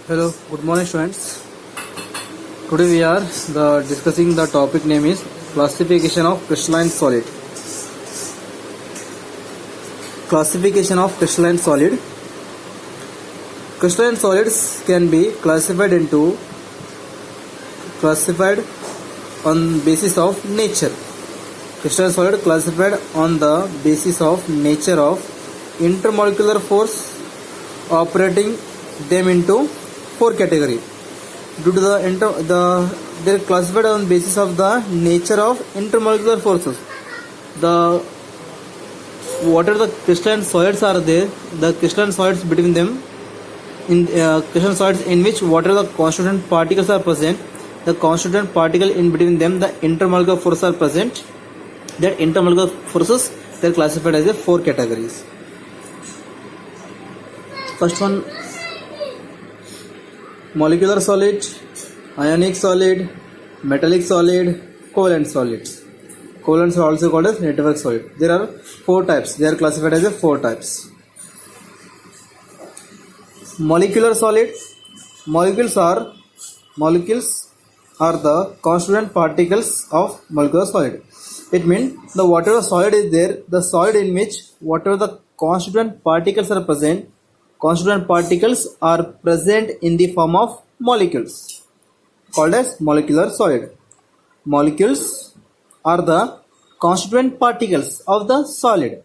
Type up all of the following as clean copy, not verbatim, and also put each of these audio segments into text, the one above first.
Hello, good morning students. Today we are discussing the topic name is classification of crystalline solid. Classification of crystalline solid. Crystalline solids can be classified on basis of nature. Crystalline solid classified on the basis of nature of intermolecular force operating them into four categories. Due to they are classified on basis of the nature of intermolecular forces. Whatever the crystalline solids are there, the crystalline solids between them crystalline solids in which whatever the constituent particles are present, the constituent particle in between them, the intermolecular forces are present. That intermolecular forces, they are classified as four categories. First one, molecular solid, ionic solid, metallic solid, covalent solids. Covalents are also called as network solid. There are four types. They are classified as four types. Molecular solid. Molecules are the constituent particles of molecular solid. It means the whatever solid is there, the solid in which whatever the constituent particles are present in the form of molecules, called as molecular solid. Molecules are the constituent particles of the solid.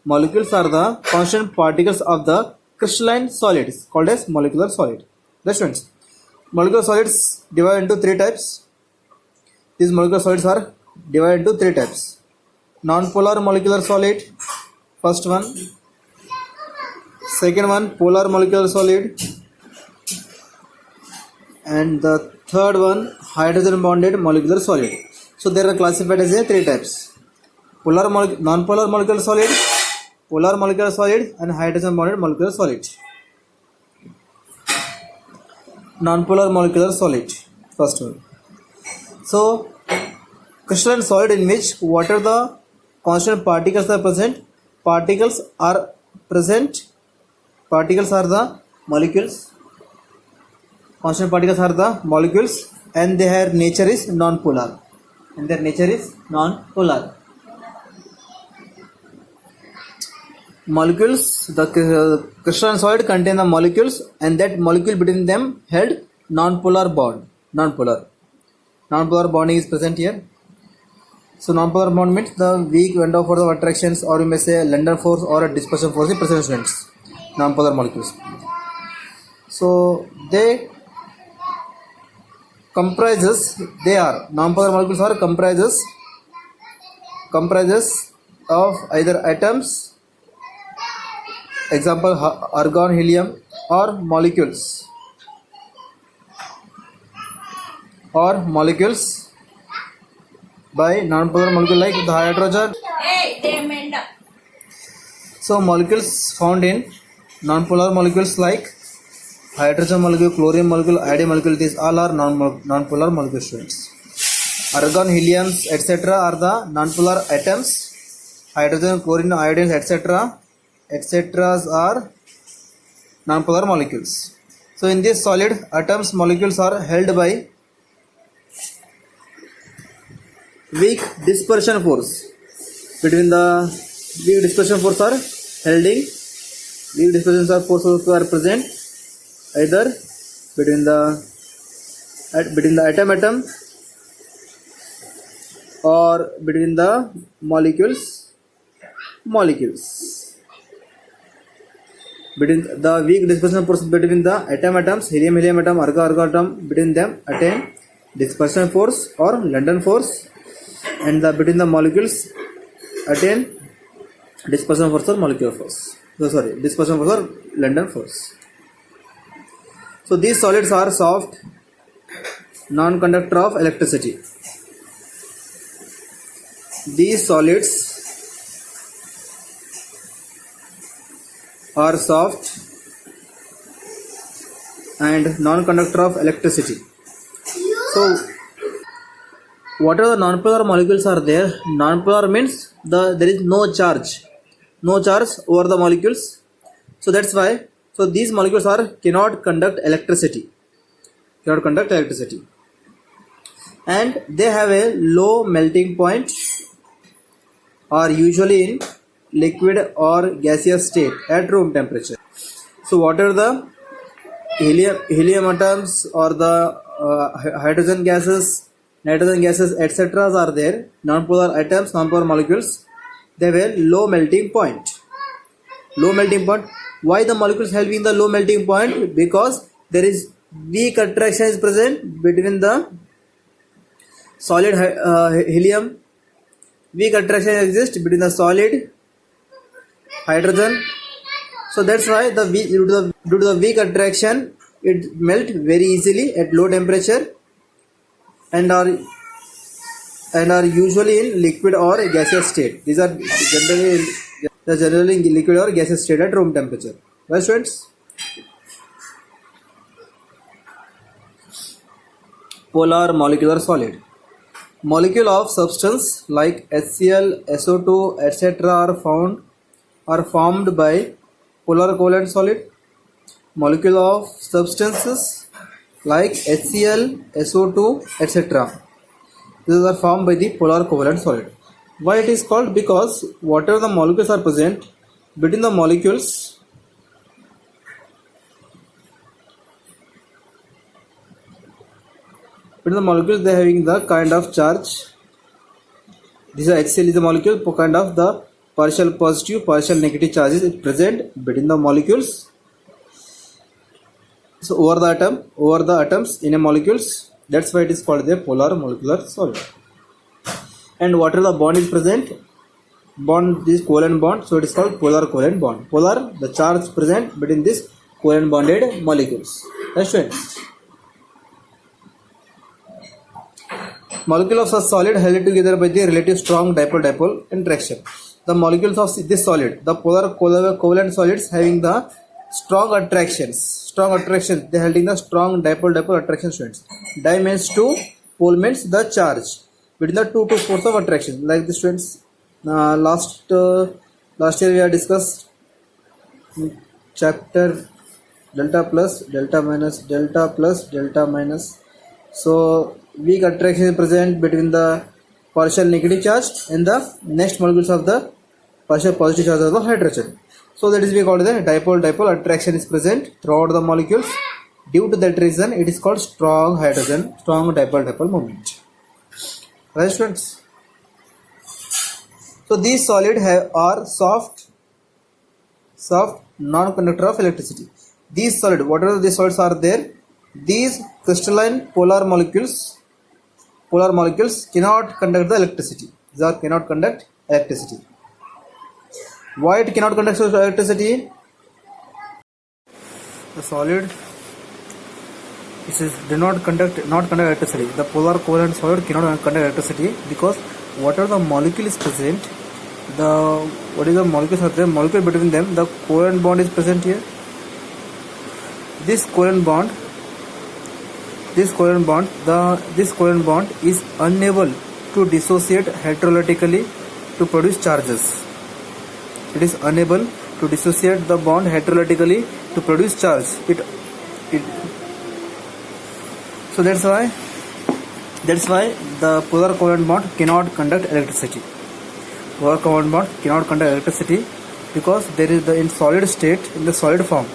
Molecules are the constituent particles of the crystalline solids, called as molecular solid. Students, molecular solids divided into three types. These molecular solids are divided into three types. Non-polar molecular solid, first one. Second one, polar molecular solid, and the third one, hydrogen bonded molecular solid. So they are classified as three types: non-polar molecular solid, polar molecular solid, and hydrogen bonded molecular solid. Non-polar molecular solid, first one. So crystalline solid in which whatever the constant particles are present, particles are the molecules. Constant particles are the molecules, and their nature is non-polar. Molecules, the crystalline solid contain the molecules, and that molecule between them held non-polar bond. Non-polar bonding is present here. So non-polar bond means the weak van der Waals attractions, or you may say London force or a dispersion force is present, students. Non-polar molecules. So non-polar molecules are comprises of either atoms, example argon, helium, or molecules by non-polar molecule like the hydrogen. So molecules found in non-polar molecules like hydrogen molecule, chlorine molecule, iodine molecule, these all are non-polar molecules, students. Argon, helium, etc. are the non-polar atoms. Hydrogen, chlorine, iodine, etc. are non-polar molecules. So in this solid, atoms, molecules are held by weak dispersion force. Between the weak dispersion force are holding. Weak dispersion forces are present either between the atom or between the molecules. Between the weak dispersion force between the atoms, helium atom, argon atom, between them attain dispersion force or London force, and between the molecules attain dispersion force or molecular force. Dispersion force or London force. So these solids are soft, non-conductor of electricity. These solids are soft and non-conductor of electricity. So whatever the non-polar molecules are there, non-polar means there is no charge over the molecules. So that's why So these molecules are cannot conduct electricity, and they have a low melting point, are usually in liquid or gaseous state at room temperature. So what are the helium atoms or the hydrogen gases, nitrogen gases, etc. are there? Non-polar atoms, non-polar molecules, they have a low melting point. Low melting point. Why the molecules having the low melting point? Because there is weak attraction is present between the solid helium. Weak attraction exists between the solid hydrogen. So that's why due to the weak attraction, it melt very easily at low temperature and are usually in liquid or gaseous state. These are generally in liquid or gaseous state at room temperature. Right, students? Polar molecular solid. Molecule of substance like HCl, SO2, etc. are formed by polar covalent solid. Molecule of substances like HCl, SO2, etc. These are formed by the polar covalent solid. Why it is called? Because whatever the molecules are present between the molecules, they are having the kind of charge. This is HCl is a molecule, kind of the partial positive, partial negative charges is present between the molecules. So over the atoms in a molecules, that's why it is called the polar molecular solid. And whatever the bond is present, bond is covalent bond, so it is called polar covalent bond. Polar, the charge present between these covalent bonded molecules. That's right. Molecule of such solid held together by the relative strong dipole-dipole interaction. The molecules of this solid, the polar covalent solids having the strong attractions, they holding the strong dipole-dipole attraction students. Di means 2, pole means the charge between the 2 force of attraction. Like the students, last year we have discussed chapter delta plus, delta minus, delta plus, delta minus. So weak attraction is present between the partial negative charge and the next molecules of the partial positive charge of the hydrogen. So that is we call the dipole-dipole attraction is present throughout the molecules. Due to that reason, it is called strong dipole-dipole moment. Right, students? So these solids are soft non-conductor of electricity. These solids, whatever these solids are there, these crystalline polar molecules cannot conduct the electricity. These cannot conduct electricity. Why it cannot conduct electricity? The solid do not conduct electricity. The polar covalent solid cannot conduct electricity because whatever the molecule is present, molecule between them, the covalent bond is present here. This covalent bond is unable to dissociate heterolytically to produce charges. It is unable to dissociate the bond heterolytically to produce charge. So that's why the polar covalent bond cannot conduct electricity. Polar covalent bond cannot conduct electricity because there is in the solid form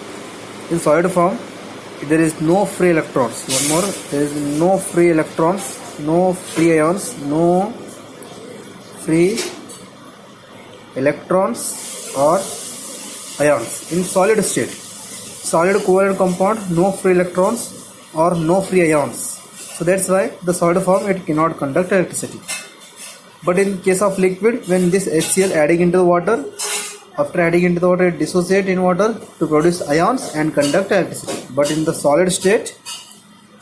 there is no free electrons. One more, there is no free electrons, no free ions, no free electrons or ions in solid state. Solid covalent compound, no free electrons or no free ions. So that's why the solid form it cannot conduct electricity. But in case of liquid, when this HCl adding into the water, after adding into the water, it dissociates in water to produce ions and conduct electricity. But in the solid state,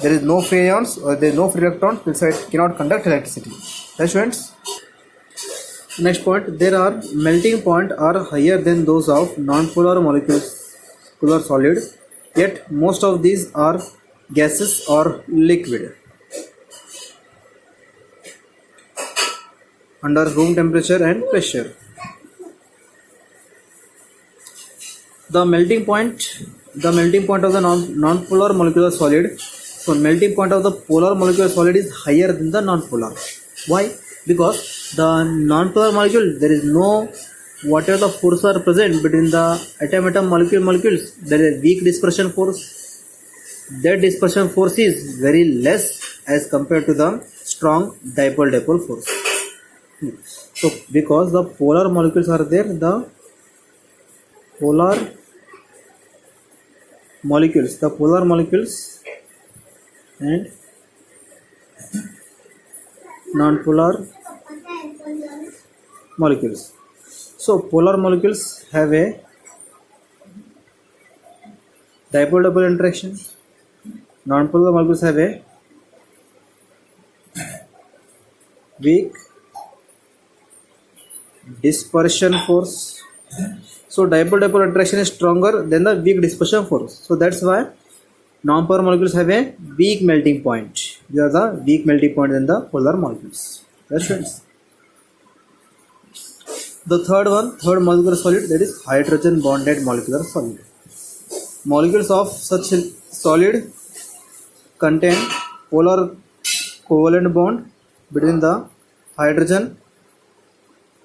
there is no free ions or there is no free electrons, so it cannot conduct electricity. Right, students? Next point, there are melting point are higher than those of non-polar molecules, polar solid. Yet most of these are gases or liquid. Under room temperature and pressure. The melting point the melting point of the non-polar molecular solid. So melting point of the polar molecular solid is higher than the non-polar. Why? Because the non-polar molecule, there is no, whatever the forces are present between the atom molecules, there is a weak dispersion force. That dispersion force is very less as compared to the strong dipole force. So because the polar molecules are there, the polar molecules and non-polar molecules. So polar molecules have a dipole interaction. Non-polar molecules have a weak dispersion force. So dipole interaction is stronger than the weak dispersion force. So that's why non-polar molecules have a weak melting point. These are the weak melting point in the polar molecules. That's right. The third molecular solid, that is hydrogen bonded molecular solid. Molecules of such solid contain polar covalent bond between the hydrogen,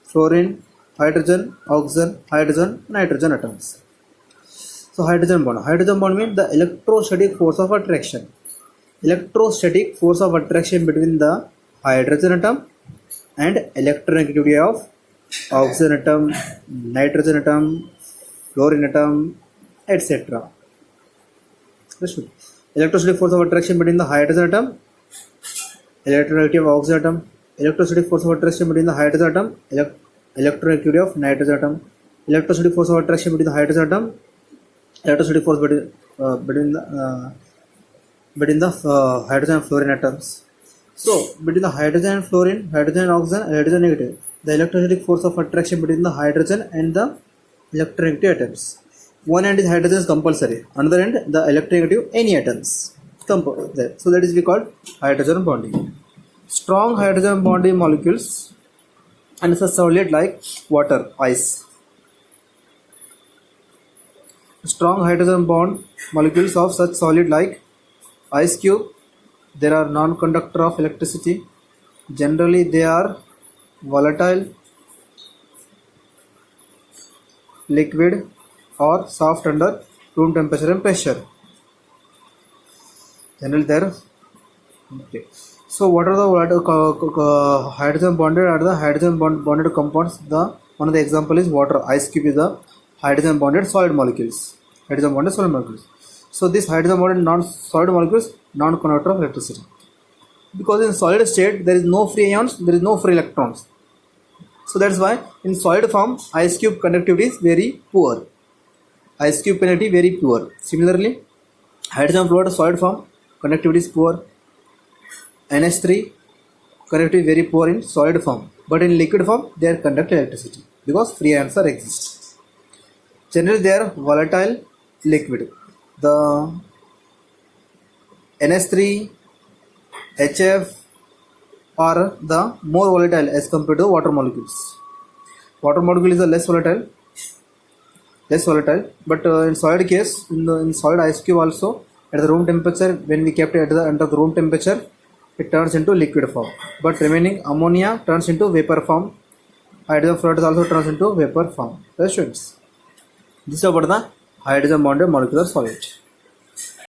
fluorine, hydrogen, oxygen, hydrogen, nitrogen atoms. So hydrogen bond means the electrostatic force of attraction. Electrostatic force of attraction between the hydrogen atom and electronegativity of oxygen atom, nitrogen atom, fluorine atom, etc. Electrostatic force of attraction between the hydrogen atom, electronegativity of oxygen atom, electrostatic force of attraction between the hydrogen atom, electronegativity of nitrogen atom, electrostatic force of attraction between the hydrogen atom, electrostatic force between the hydrogen and fluorine atoms. So between the hydrogen and fluorine, hydrogen and oxygen, hydrogen negative, the electrostatic force of attraction between the hydrogen and the electronegative atoms. One end is hydrogen is compulsory, another end the electronegative any atoms. So that is we called hydrogen bonding. Strong hydrogen bonding molecules and it's a solid like water, ice. Strong hydrogen bond molecules of such solid like ice cube, they are non-conductor of electricity. Generally they are volatile, liquid or soft under room temperature and pressure. Generally there. Okay. So what are the hydrogen bonded are the hydrogen bonded compounds? The one of the example is water. Ice cube is the hydrogen bonded solid molecules. Hydrogen bonded solid molecules. So this hydrogen bonded non-solid molecules non-conductor of electricity. Because in solid state there is no free ions, there is no free electrons. So that's why in solid form ice cube conductivity is very poor. Ice cube conductivity very poor. Similarly, hydrogen fluoride solid form conductivity is poor. NH3 conductivity very poor in solid form, but in liquid form they are conduct electricity because free ions are exist. Generally they are volatile liquid. The NH3, HF are the more volatile as compared to water molecules. Water molecule is the less volatile, but in solid case, in solid ice cube also at the room temperature, when we kept it under the room temperature, it turns into liquid form, but remaining ammonia turns into vapor form. Hydrogen fluoride also turns into vapor form. That's students. This is about the hydrogen bonded molecular solid.